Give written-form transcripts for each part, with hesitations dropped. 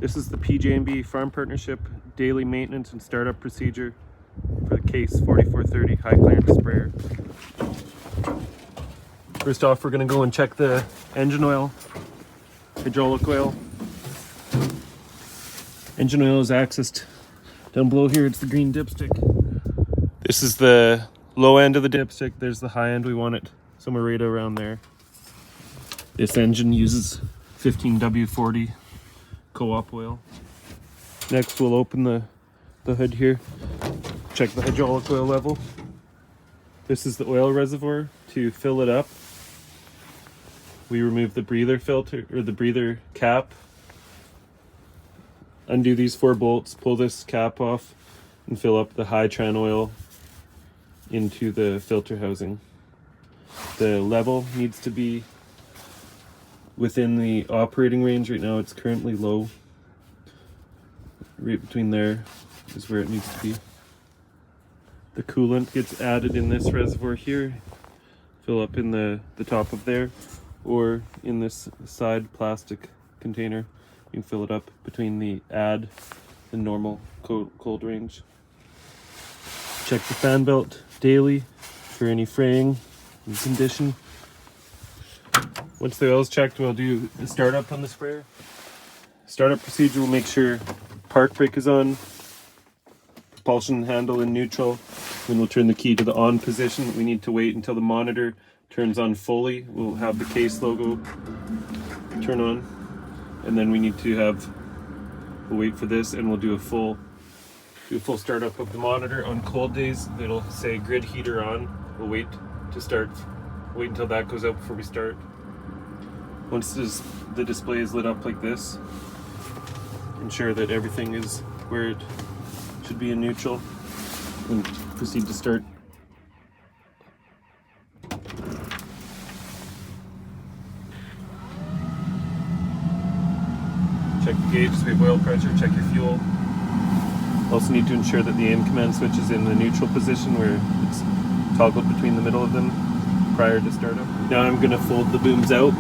This is the PJ&B Farm Partnership daily maintenance and startup procedure for the Case 4430 high clearance sprayer. First off, we're going to go and check the engine oil, hydraulic oil. Engine oil is accessed down below here. It's the green dipstick. This is the low end of the dipstick. There's the high end. We want it somewhere right around there. This engine uses 15W40 co-op oil. Next, we'll open the hood here, check the hydraulic oil level. This is the oil reservoir. To fill it up, we remove the breather filter or the breather cap, undo these 4 bolts, pull this cap off, and fill up the high tran oil into the filter housing. The level needs to be within the operating range. Right now it's currently low. Right between there is where it needs to be. The coolant gets added in this reservoir here, fill up in the top of there, or in this side plastic container. You can fill it up between the add and normal cold range. Check the fan belt daily for any fraying and condition. Once the oil's checked, we'll do the startup on the sprayer. Startup procedure will make sure park brake is on, propulsion handle in neutral. Then we'll turn the key to the on position. We need to wait until the monitor turns on fully. We'll have the Case logo turn on, and then we need to we'll wait for this, and we'll do a full startup of the monitor. On cold days, it'll say grid heater on. We'll wait until that goes out before we start. Once the display is lit up like this, ensure that everything is where it should be in neutral, and proceed to start. Check the gauge, sweep oil pressure, check your fuel. Also need to ensure that the aim command switch is in the neutral position where it's toggled between the middle of them prior to startup. Now I'm going to fold the booms out,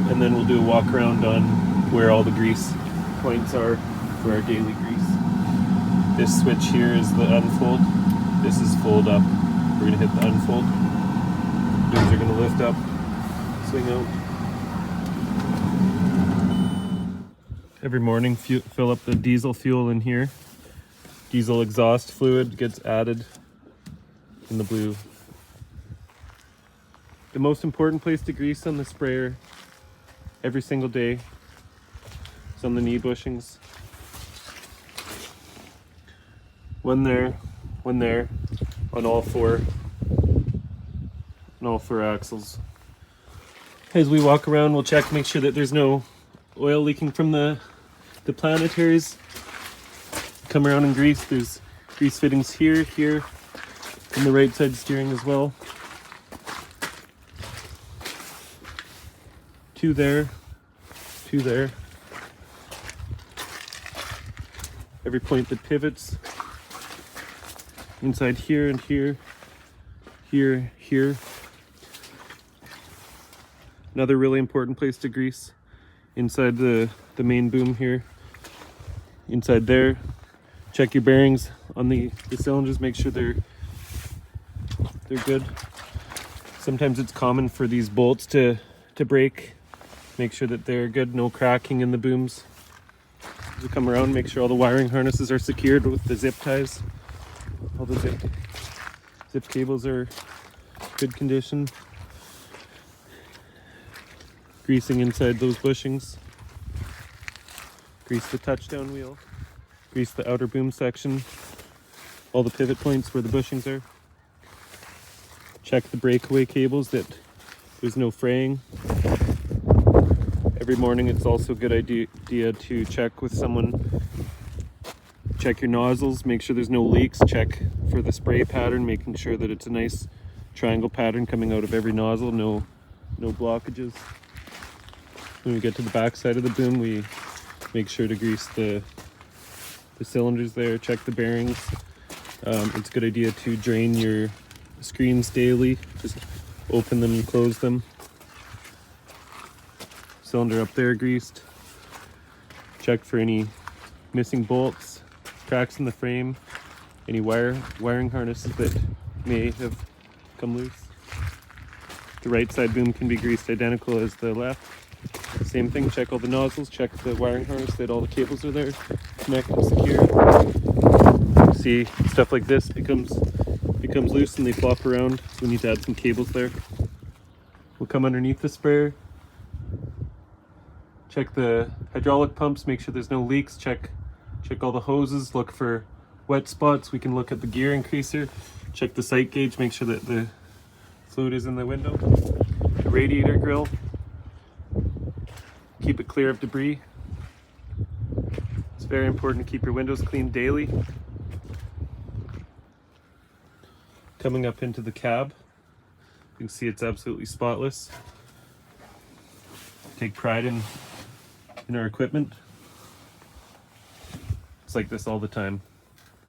and then we'll do a walk around on where all the grease points are for our daily grease. This switch here is the unfold. This is fold up. We're going to hit the unfold. Booms are going to lift up, swing out. Every morning, fill up the diesel fuel in here. Diesel exhaust fluid gets added in the blue. The most important place to grease on the sprayer every single day is on the knee bushings. One there, on all four axles. As we walk around, we'll check, make sure that there's no oil leaking from the planetaries. Come around and grease. There's grease fittings here, and the right side steering as well. 2 there, 2 there. Every point that pivots. Inside here and here, here. Another really important place to grease. Inside the main boom here. Inside there. Check your bearings on the cylinders, make sure they're good. Sometimes it's common for these bolts to break. Make sure that they're good, no cracking in the booms. As we come around, make sure all the wiring harnesses are secured with the zip ties. All the zip cables are good condition. Greasing inside those bushings. Grease the touchdown wheel. Grease the outer boom section. All the pivot points where the bushings are. Check the breakaway cables that there's no fraying. Every morning it's also a good idea to check with someone. Check your nozzles, make sure there's no leaks. Check for the spray pattern, making sure that it's a nice triangle pattern coming out of every nozzle, no blockages. When we get to the back side of the boom, we make sure to grease the cylinders there, check the bearings. It's a good idea to drain your screens daily. Just open them and close them. Cylinder up there greased. Check for any missing bolts, cracks in the frame, any wiring harnesses that may have come loose. The right side boom can be greased identical as the left. Same thing, check all the nozzles, check the wiring harness that all the cables are there, connect and secure. See, stuff like this becomes loose and they flop around, so we need to add some cables there. We'll come underneath the sprayer, check the hydraulic pumps, make sure there's no leaks, check all the hoses, look for wet spots. We can look at the gear increaser, check the sight gauge, make sure that the fluid is in the window. The radiator grill, keep it clear of debris. It's very important to keep your windows cleaned daily. Coming up into the cab, you can see it's absolutely spotless. Take pride in our equipment. It's like this all the time.